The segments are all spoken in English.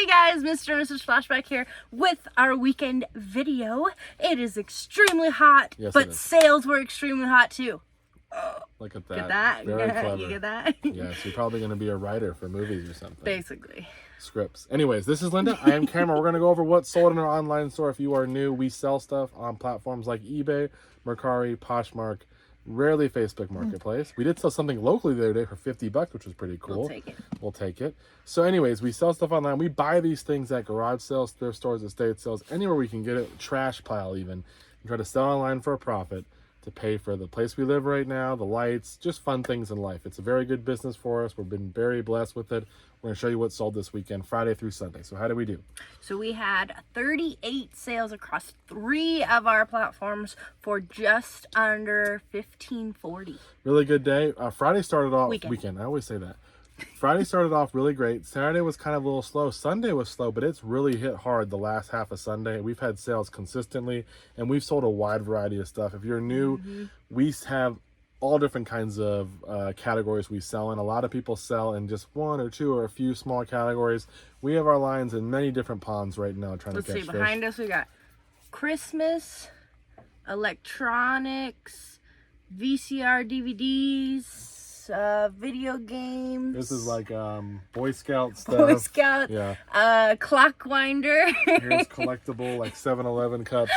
Hey guys, Mr. and Mrs. Flashback here with our weekend video. It is extremely hot, Yes, but sales were extremely hot too. Look at that. Get that? Very clever. You get that? Yes, you're probably going to be a writer for movies or something. Basically. Scripts. Anyways, this is Linda. I am Cameron. We're going to go over what's sold in our online store. If you are new, we sell stuff on platforms like eBay, Mercari, Poshmark, rarely Facebook Marketplace. We did sell something locally the other day for $50, which was pretty cool. We'll take it. So anyways, we sell stuff online. We buy these things at garage sales, thrift stores, estate sales, anywhere we can get it, trash pile even, and try to sell online for a profit to pay for the place we live right now, the lights, just fun things in life. It's a very good business for us. We've been very blessed with it. We're going to show you what sold this weekend, Friday through Sunday. So how did we do? So we had 38 sales across 3 of our platforms for just under $15.40. Really good day. Friday started off weekend. I always say that. Friday started off really great. Saturday was kind of a little slow. Sunday was slow, but it's really hit hard the last half of Sunday. We've had sales consistently, and we've sold a wide variety of stuff. If you're new, we have all different kinds of categories we sell in. A lot of people sell in just 1 or 2 or a few small categories. We have our lines in many different ponds right now trying to catch fish. Behind us we got Christmas, electronics, VCR DVDs, video games. This is like Boy Scout stuff. Boy Scout. Yeah. Clock winder. Here's collectible like 7-Eleven cups.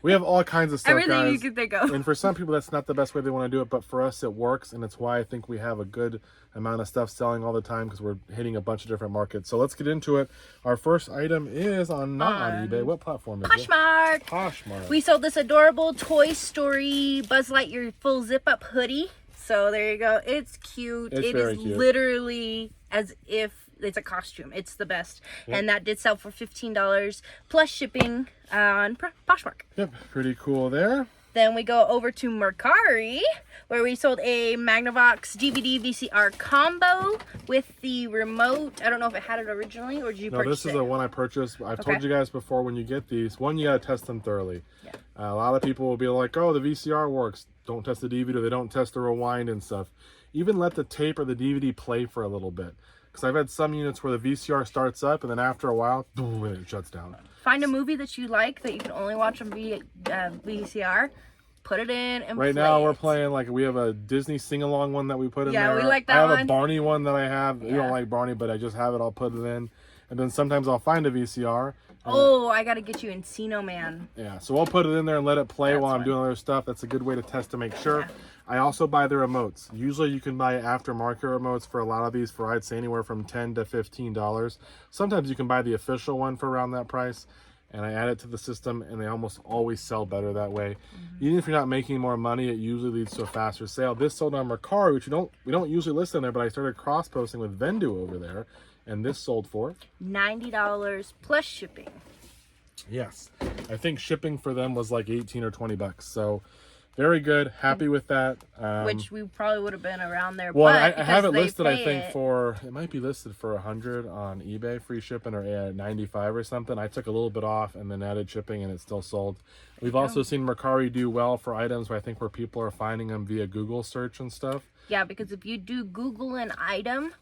We have all kinds of stuff, everything guys. you can think of. And for some people, that's not the best way they want to do it, but for us, it works, and it's why I think we have a good amount of stuff selling all the time because we're hitting a bunch of different markets. So let's get into it. Our first item is not on eBay. What platform is Poshmark. it? Poshmark. We sold this adorable Toy Story Buzz Lightyear full zip-up hoodie. So there you go. It's cute. It is cute. Literally as if it's a costume. It's the best. Yep. And that did sell for $15 plus shipping on Poshmark. Yep, pretty cool there. Then we go over to Mercari, where we sold a Magnavox DVD VCR combo with the remote. I don't know if it had it originally, or did you purchase it? No, this is the one I purchased. I've told you guys before, when you get these, one, you got to test them thoroughly. Yeah. A lot of people will be like, oh, the VCR works. Don't test the DVD, or they don't test the rewind and stuff. Even let the tape or the DVD play for a little bit. Because I've had some units where the VCR starts up, and then after a while, boom, it shuts down. Find a movie that you like that you can only watch on VCR. Put it in and right now we're playing, like, we have a Disney sing-along one that we put in there. Yeah, we like that one. I have a Barney one that I have. You don't like Barney, but I just have it. I'll put it in. And then sometimes I'll find a VCR. Oh, I got to get you Encino Man. Yeah, so I'll put it in there and let it play while I'm doing other stuff. That's a good way to test to make sure. Yeah. I also buy the remotes. Usually you can buy aftermarket remotes for a lot of these for, I'd say, anywhere from $10 to $15. Sometimes you can buy the official one for around that price. And I add it to the system, and they almost always sell better that way. Even if you're not making more money, it usually leads to a faster sale. This sold on Mercari, which we don't usually list in there, but I started cross-posting with Vendu over there, and this sold for $90 plus shipping. Yes, I think shipping for them was like 18 or 20 bucks. So very good, happy with that. Which we probably would have been around there. Well, but I have it listed, I think, it might be listed for 100 on eBay, free shipping, or 95 or something. I took a little bit off and then added shipping, and it still sold. We've also seen Mercari do well for items where people are finding them via Google search and stuff. Yeah, because if you do Google an item,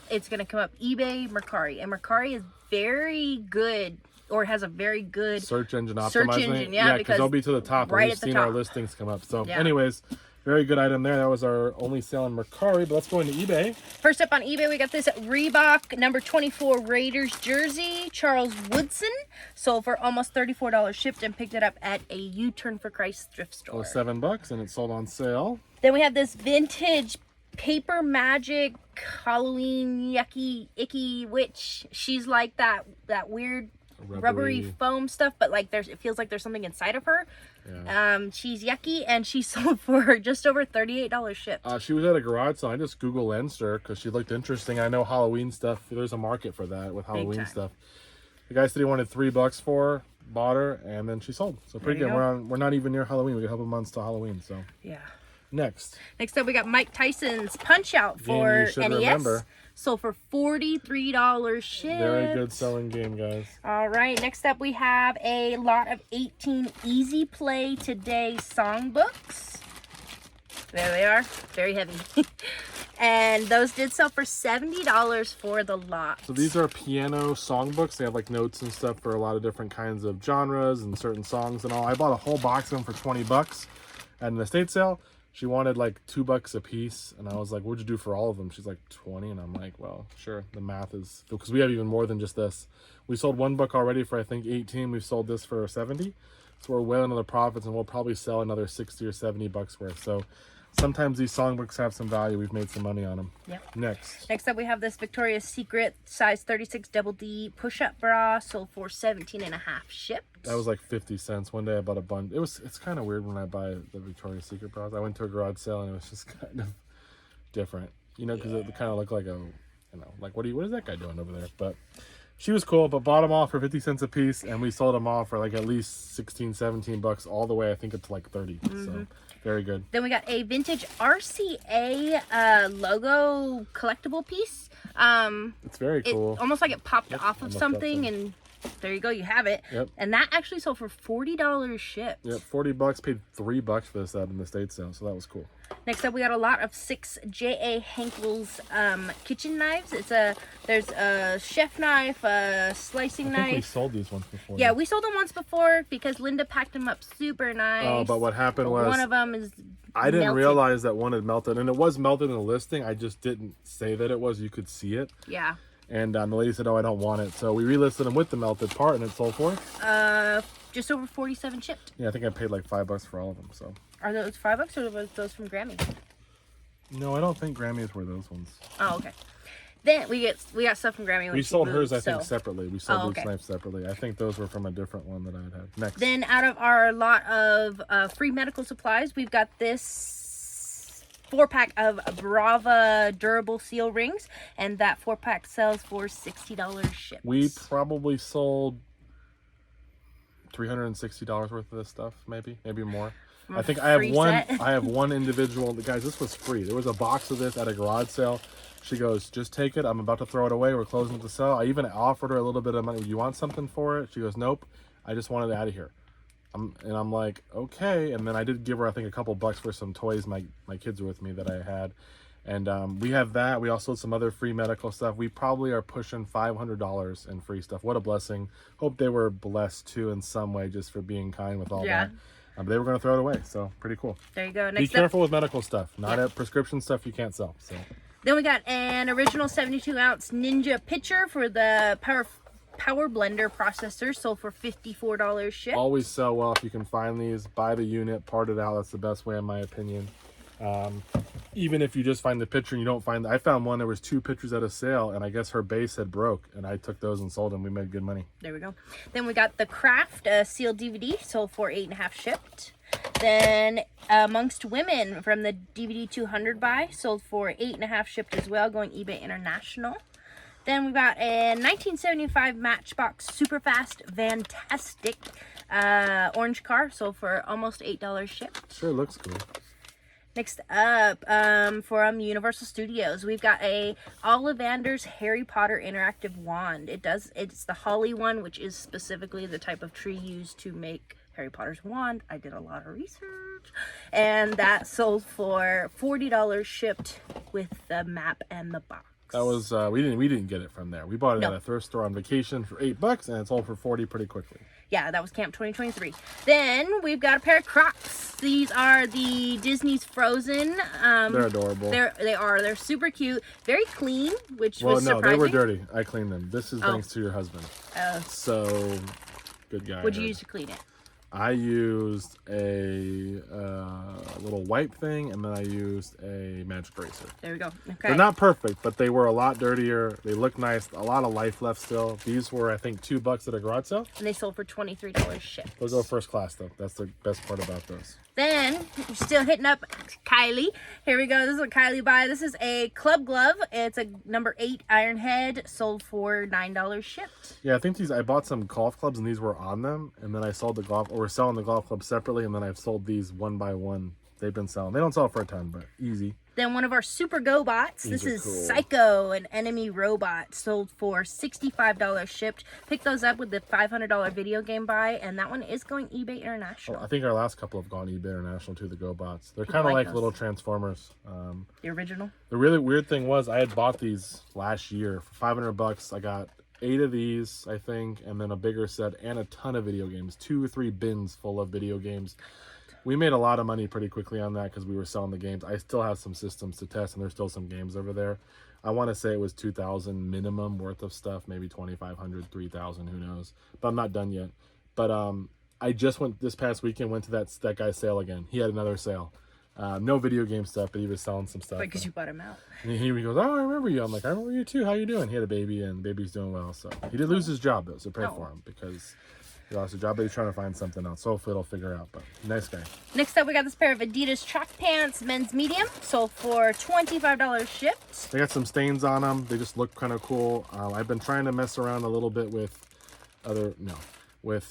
it's going to come up eBay, Mercari, and Mercari is very good. Or has a very good search engine optimizing. Yeah, because they'll be to the top. Right, we've seen our listings come up. So anyways, very good item there. That was our only sale on Mercari, but let's go into eBay. First up on eBay, we got this Reebok number 24 Raiders jersey, Charles Woodson. Sold for almost $34, shipped and picked it up at a U-Turn for Christ thrift store. It was $7 and it sold on sale. Then we have this vintage Paper Magic Halloween yucky icky witch. She's like that weird rubbery foam stuff, but like it feels like there's something inside of her. She's yucky, and she sold for just over $38 shipped. She was at a garage sale. I just Google lensed her because she looked interesting. I know Halloween stuff, there's a market for that with Halloween stuff. The guy said he wanted $3 for her, bought her, and then she sold. So pretty good. We're not even near Halloween. We got a couple months to Halloween. So yeah. Next up, we got Mike Tyson's Punch Out for NES. Remember. Sold for $43 shipped. Very good selling game, guys. All right. Next up, we have a lot of 18 Easy Play Today songbooks. There they are. Very heavy. And those did sell for $70 for the lot. So these are piano songbooks. They have like notes and stuff for a lot of different kinds of genres and certain songs and all. I bought a whole box of them for $20 at an estate sale. She wanted like $2 a piece, and I was like, "What'd you do for all of them?" She's like, 20, and I'm like, "Well, sure." The math is because we have even more than just this. We sold one book already for I think 18. We've sold this for 70, so we're well into the profits, and we'll probably sell another 60 or 70 bucks worth. So sometimes these songbooks have some value. We've made some money on them. Yep. Next up, we have this Victoria's Secret size 36 double D push-up bra, sold for $17.50 shipped. That was like 50 cents. One day I bought a bunch. It's kind of weird when I buy the Victoria's Secret bras. I went to a garage sale and it was just kind of different, you know, because it kind of looked like a, you know, like what is that guy doing over there? But she was cool, but bought them all for 50 cents a piece, and we sold them all for like at least 16, 17 bucks all the way. I think it's like 30. So very good. Then we got a vintage RCA logo collectible piece. It's very cool. Almost like it popped off of something, and there you go, you have it. Yep. And that actually sold for $40 shipped. Yep, 40 bucks. Paid $3 for this out in the estate sale, so that was cool. Next up, we got a lot of 6 J.A. Henkel's kitchen knives. There's a chef knife, a slicing I think knife. we sold these ones before. Yeah, we sold them once before because Linda packed them up super nice. Oh, but what happened was one of them is I didn't melted. realize that one had melted, and it was melted in the listing. I just didn't say that it was. You could see it. Yeah. And the lady said, "Oh, I don't want it." So we relisted them with the melted part, and it sold for just over 47 shipped. Yeah, I think I paid like $5 for all of them. So Are those $5 or were those from Grammy? no, I don't think Grammys were those ones. Oh, okay. Then we got stuff from Grammy. When We she sold moved, hers, I think, so. separately. We sold Oh, each okay. knife separately. I think those were from a different one that I had. Next. Then out of our lot of free medical supplies, we've got this 4-pack of Brava durable seal rings, and that 4-pack sells for $60 shipped. We probably sold $360 worth of this stuff, maybe more. From I think a I have free one. set. I have one individual. Guys, this was free. There was a box of this at a garage sale. She goes, "Just take it. I'm about to throw it away. We're closing the sale." I even offered her a little bit of money. "Do you want something for it?" She goes, "Nope. I just wanted it out of here." And I'm like, okay. And then I did give her, I think, a couple bucks for some toys my kids were with me that I had. And we have that. We also sold some other free medical stuff. We probably are pushing $500 in free stuff. What a blessing. Hope they were blessed too in some way just for being kind with all that. But they were going to throw it away. So pretty cool. There you go. Be careful with medical stuff. Not at prescription stuff you can't sell. So Then we got an original 72-ounce Ninja pitcher for the Power Blender processor, sold for $54 shipped. always sell well if you can find these. Buy the unit, part it out. That's the best way in my opinion. Even if you just find the picture and you don't find I found one, there was 2 pictures at a sale, and I guess her base had broke, and I took those and sold them. We made good money. There we go. Then we got the Craft sealed DVD, sold for $8.50 shipped. Then Amongst Women from the DVD 200 buy, sold for $8.50 shipped as well, going eBay International. Then we got a 1975 Matchbox Superfast Fantastic orange car, sold for almost $8 shipped. Sure looks cool. Next up, from Universal Studios, we've got a Ollivander's Harry Potter interactive wand. It's the holly one, which is specifically the type of tree used to make Harry Potter's wand. I did a lot of research, and that sold for $40 shipped with the map and the box. That was we didn't get it from there. We bought it at a thrift store on vacation for $8, and it sold for $40 pretty quickly. Yeah, that was Camp 2023. Then we've got a pair of Crocs. These are the Disney's Frozen. They're adorable. They're super cute, very clean, which Well, was no, surprising. they were dirty. I cleaned them. This is thanks to your husband. So good guy. What'd you use to clean it? I used a little wipe thing, and then I used a magic eraser. There we go. Okay. They're not perfect, but they were a lot dirtier. They look nice. A lot of life left still. These were, I think, $2 at a garage sale. And they sold for $23 shipped. Those are first class, though. That's the best part about those. Then, we're still hitting up Kylie. Here we go. This is what Kylie buy. This is a club glove. It's a number 8 iron head. Sold for $9 shipped. Yeah, I think I bought some golf clubs, and these were on them. And then I sold we're selling the golf clubs separately, and then I've sold these one by one. They've been selling. They don't sell for a ton, but easy. Then one of our Super Go bots. These This is cool. Psycho, an enemy robot, sold for $65 shipped. Pick those up with the $500 video game buy, and that one is going eBay International. I think our last couple have gone eBay International too, the Go bots. They're kind of like little Transformers. The original. The really weird thing was I had bought these last year for $500. I got 8 of these, I think, and then a bigger set and a ton of video games. 2 or 3 bins full of video games. We made a lot of money pretty quickly on that because we were selling the games. I still have some systems to test, and there's still some games over there. I want to say it was $2,000 minimum worth of stuff, maybe $2,500, $3,000, who knows. But I'm not done yet. But I just went this past weekend, went to that guy's sale again. He had another sale. No video game stuff, but he was selling some stuff. Because you bought him out. And he goes, oh, I remember you. I'm like, I remember you too. How you doing? He had a baby, and baby's doing well. So he did lose his job, though, so pray for him because he lost his job, but he's trying to find something else. So hopefully it'll figure out. But nice guy. Next up, we got this pair of Adidas track pants, men's medium, sold for $25 shipped. They got some stains on them. They just look kind of cool. I've been trying to mess around a little bit with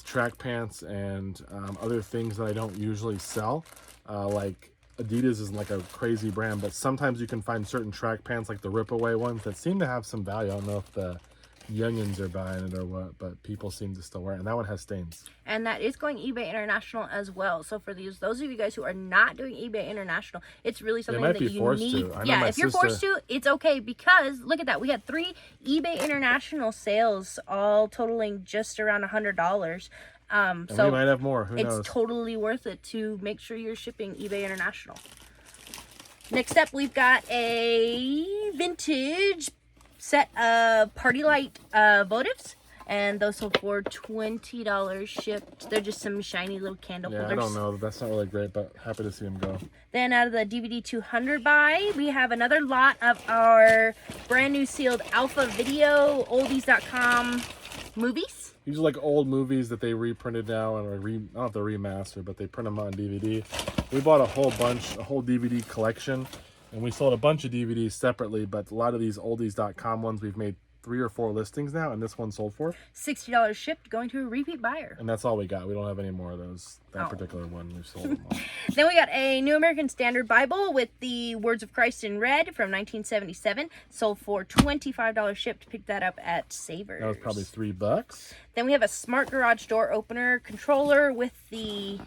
track pants and other things that I don't usually sell. Like Adidas isn't like a crazy brand, but sometimes you can find certain track pants like the rip-away ones that seem to have some value. I don't know if the youngins are buying it or what, but people seem to still wear it, and that one has stains. And that is going eBay International as well. So for those of you guys who are not doing eBay International, it's really something that you need. Yeah, if you're forced to, it's okay, because look at that. We had 3 eBay International sales, all totaling just around $100. So we might have more. Who knows? It's totally worth it to make sure you're shipping eBay International. Next up, we've got a vintage set of party light votives, and those sold for $20 shipped. They're just some shiny little candle holders. I don't know. That's not really great, but happy to see them go. Then out of the DVD 200 buy, we have another lot of our brand new sealed Alpha Video oldies.com movies. These are like old movies that they reprinted now, and I don't have to remaster, but they print them on DVD. We bought a whole DVD collection, and we sold a bunch of DVDs separately, but a lot of these oldies.com ones, we've made 3 or 4 listings now, and this one sold for $60 shipped, going to a repeat buyer. And that's all we got. We don't have any more of those. That particular one, we've sold them all. Then we got a New American Standard Bible with the Words of Christ in red from 1977. Sold for $25 shipped. Picked that up at Savers. That was probably $3. Then we have a smart garage door opener controller with the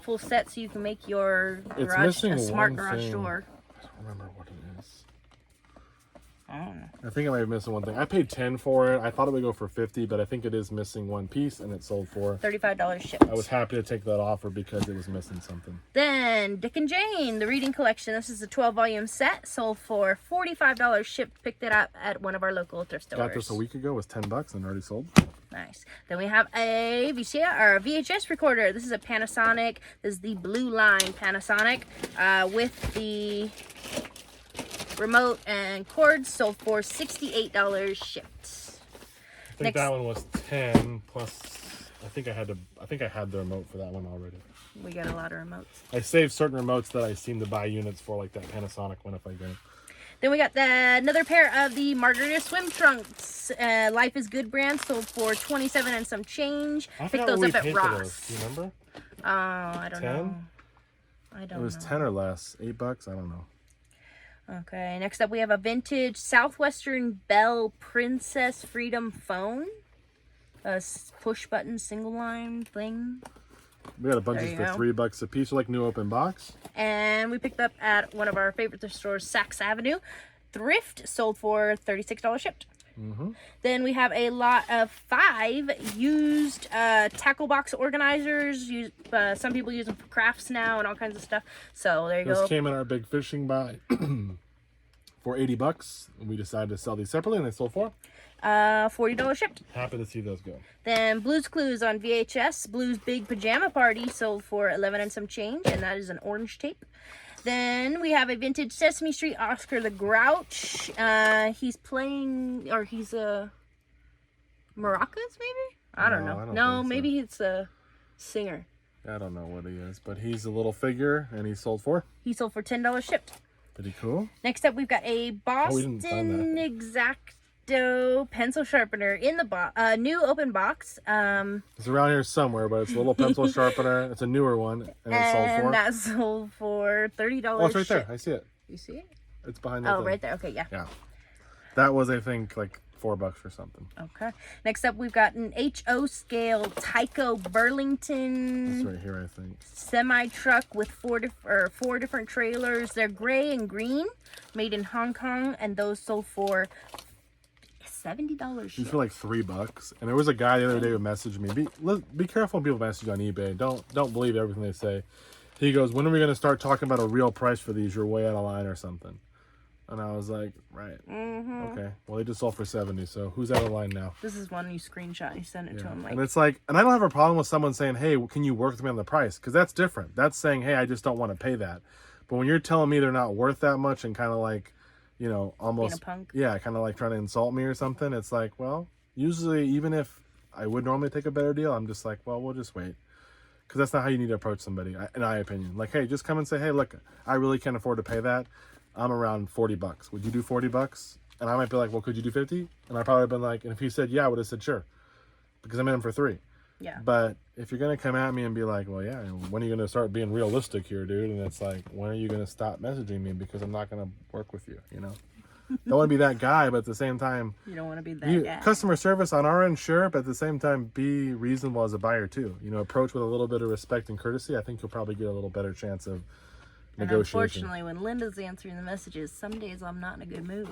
full set, so you can make your garage a smart garage door. I don't remember what it is. I don't know. I think I might have missed one thing. I paid $10 for it. I thought it would go for $50, but I think it is missing one piece, and it sold for $35 shipped. I was happy to take that offer because it was missing something. Then Dick and Jane, the reading collection. This is a 12-volume set, sold for $45 shipped. Picked it up at one of our local thrift stores. Got this a week ago. It was $10 and already sold. Nice. Then we have a VHS recorder. This is a Panasonic. This is the Blue Line Panasonic with the remote and cords, sold for $68 shipped. I think that one was 10 plus. I think I had the remote for that one already. We got a lot of remotes. I saved certain remotes that I seem to buy units for, like that Panasonic one if I go. Then we got another pair of the Margarita swim trunks. Life is Good brand, sold for $27 and some change. Picked those up at Ross. Do you remember? I don't 10? know. I don't know. It was 10 or less. $8. I don't know. Okay, next up we have a vintage Southwestern Bell Princess Freedom phone. A push button single line thing. We got a bunch for $3 a piece, like new open box. And we picked up at one of our favorite thrift stores, Saks Avenue. Thrift, sold for $36 shipped. Then we have a lot of 5 used tackle box organizers. Some people use them for crafts now and all kinds of stuff. So there you go. This came in our big fishing buy for $80. We decided to sell these separately, and they sold for $40 shipped. Happy to see those go. Then Blue's Clues on VHS. Blue's Big Pajama Party sold for $11 and some change, and that is an orange tape. Then we have a vintage Sesame Street Oscar the Grouch. He's playing, or he's a maracas, maybe? I don't know. No, maybe it's a singer. I don't know what he is, but he's a little figure, and he sold for? He sold for $10 shipped. Pretty cool. Next up, we've got a Boston Exacto pencil sharpener in the new open box. It's around here somewhere, but it's a little pencil sharpener. It's a newer one, and it sold for? And that sold for $30. Oh, it's right there. I see it. You see it? It's behind that Oh, thing. right there. Okay, yeah. Yeah. That was, I think, like $4 or something. Okay. Next up, we've got an HO scale Tyco Burlington. It's right here, I think. Semi truck with four different trailers. They're gray and green, made in Hong Kong, and those sold for $70. These were like $3. And there was a guy the other day who messaged me. Be careful when people message on eBay. Don't believe everything they say. He goes, when are we going to start talking about a real price for these? You're way out of line or something. And I was like, right. Okay. Well, they just sold for 70. So who's out of line now? This is one you screenshot. You sent it to him. Like, And it's like, and I don't have a problem with someone saying, hey, can you work with me on the price? Because that's different. That's saying, hey, I just don't want to pay that. But when you're telling me they're not worth that much and kind of like, you know, almost, being a punk. yeah, kind of like trying to insult me or something, it's like, well, usually even if I would normally take a better deal, I'm just like, well, we'll just wait. Because that's not how you need to approach somebody, in my opinion. Like, hey, just come and say, hey, look, I really can't afford to pay that. I'm around $40. Would you do $40? And I might be like, well, could you do 50? And I probably have been like, and if he said, yeah, I would have said, sure. Because I'm in for 3. Yeah. But if you're going to come at me and be like, well, yeah, when are you going to start being realistic here, dude? And it's like, when are you going to stop messaging me? Because I'm not going to work with you, you know? Don't want to be that guy, but at the same time, You don't want to be that guy. customer service on our end, sure, but at the same time, be reasonable as a buyer too. You know, approach with a little bit of respect and courtesy. I think you'll probably get a little better chance of And negotiation. unfortunately, when Linda's answering the messages, some days I'm not in a good mood.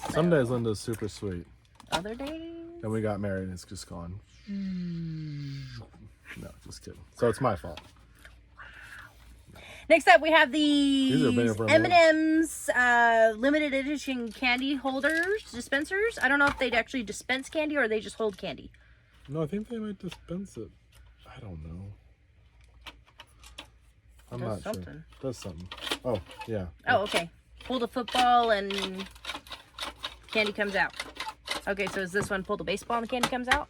So, Some days Linda's super sweet. Other days? Then we got married and it's just gone. No, just kidding. So it's my fault. Next up, we have These are these better for a minute. M&M's limited edition candy holders, dispensers. I don't know if they'd actually dispense candy or they just hold candy. No, I think they might dispense it. I don't know. I'm not sure. Does something. Oh, yeah. Oh, okay. Pull the football and candy comes out. Okay, so is this one pull the baseball and the candy comes out?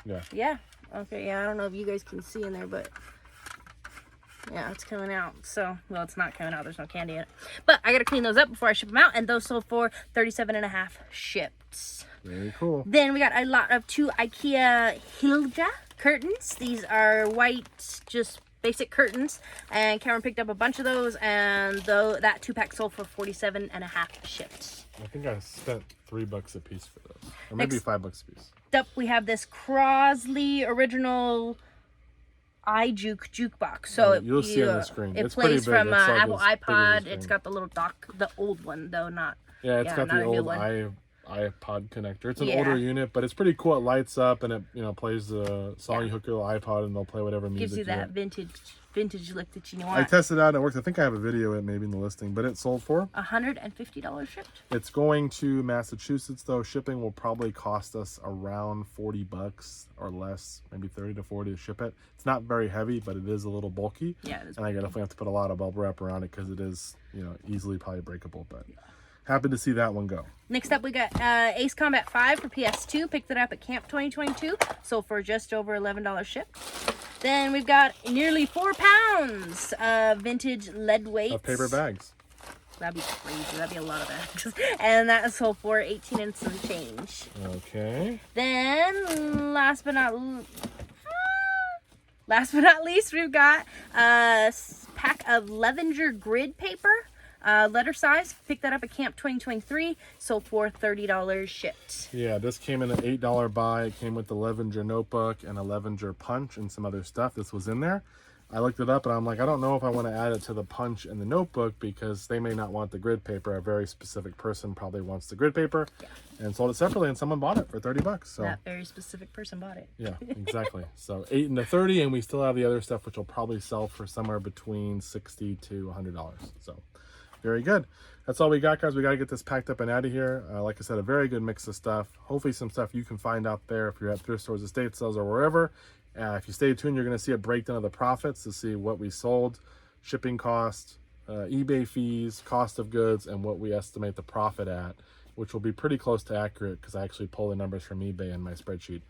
Yeah. Yeah. Okay, yeah, I don't know if you guys can see in there, but yeah, it's coming out. So, well, it's not coming out. There's no candy in it. But I got to clean those up before I ship them out, and those sold for $37.50 shipped. Very cool. Then we got a lot of 2 IKEA Hilda curtains. These are white, just basic curtains, and Cameron picked up a bunch of those, and that 2-pack sold for $47.50 shipped. I think I spent $3 a piece for those, or maybe Next. $5 a piece. Up, we have this Crosley original iJuke jukebox. So you'll see on the screen. It It's pretty plays big. from It's like Apple as big as iPod. the It's screen. got the little dock, the old one though, not. Yeah, it's got not the a new old one. iPod connector. It's an Yeah. older unit, but it's pretty cool. It lights up and it plays the song. Yeah. You hook your iPod and they'll play whatever music Gives you that vintage look that you I want. tested it out and it worked. I think I have a video of it maybe in the listing, but it sold for. $150 shipped. It's going to Massachusetts though. Shipping will probably cost us around $40 or less, maybe 30 to 40 to ship it. It's not very heavy, but it is a little bulky. Yeah, it is. And I definitely have to put a lot of bubble wrap around it because it is, easily probably breakable. But happy to see that one go. Next up, we got Ace Combat 5 for PS2. Picked it up at Camp 2022. Sold for just over $11 shipped. Then we've got nearly 4 pounds of vintage lead weights. Of paper bags. That'd be crazy. That'd be a lot of bags. And that sold for 18 and some change. Okay. Then, last but not least, we've got a pack of Levenger grid paper. Letter size. Picked that up at Camp 2023. Sold for $30 shipped. Yeah, this came in an $8 buy. It came with the Levenger notebook and a Levenger punch and some other stuff. This was in there. I looked it up and I'm like, I don't know if I want to add it to the punch and the notebook because they may not want the grid paper. A very specific person probably wants the grid paper, and sold it separately, and someone bought it for $30. So That very specific person bought it. yeah, exactly. So 8 into 30, and we still have the other stuff which will probably sell for somewhere between $60 to $100. So very good. That's all we got, guys. We got to get this packed up and out of here. Like I said, a very good mix of stuff. Hopefully some stuff you can find out there if you're at thrift stores, estate sales, or wherever. If you stay tuned, you're going to see a breakdown of the profits to see what we sold, shipping cost, eBay fees, cost of goods, and what we estimate the profit at, which will be pretty close to accurate because I actually pull the numbers from eBay in my spreadsheet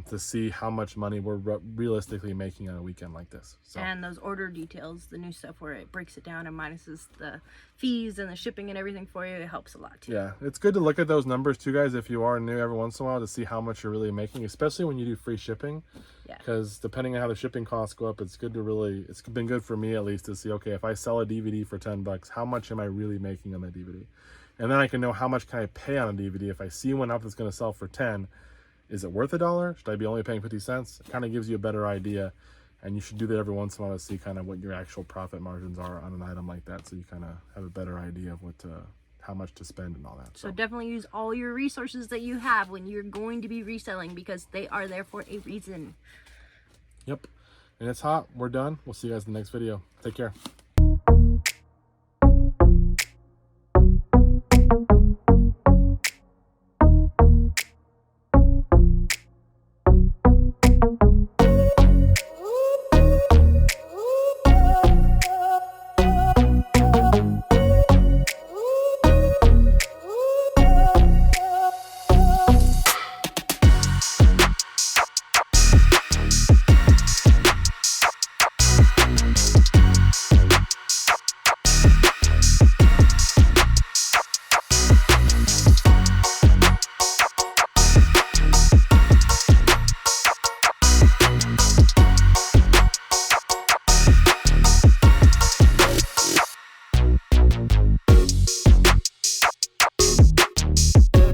to see how much money we're realistically making on a weekend like this. So. And those order details, the new stuff where it breaks it down and minuses the fees and the shipping and everything for you, it helps a lot too. Yeah, it's good to look at those numbers too, guys, if you are new every once in a while to see how much you're really making, especially when you do free shipping. Yeah. Because depending on how the shipping costs go up, it's been good for me at least to see, okay, if I sell a DVD for $10, how much am I really making on that DVD? And then I can know how much can I pay on a DVD. If I see one out that's going to sell for 10, is it worth $1? Should I be only paying 50 cents? It kind of gives you a better idea. And you should do that every once in a while to see kind of what your actual profit margins are on an item like that, so you kind of have a better idea of how much to spend and all that. So definitely use all your resources that you have when you're going to be reselling, because they are there for a reason. Yep. And it's hot. We're done. We'll see you guys in the next video. Take care.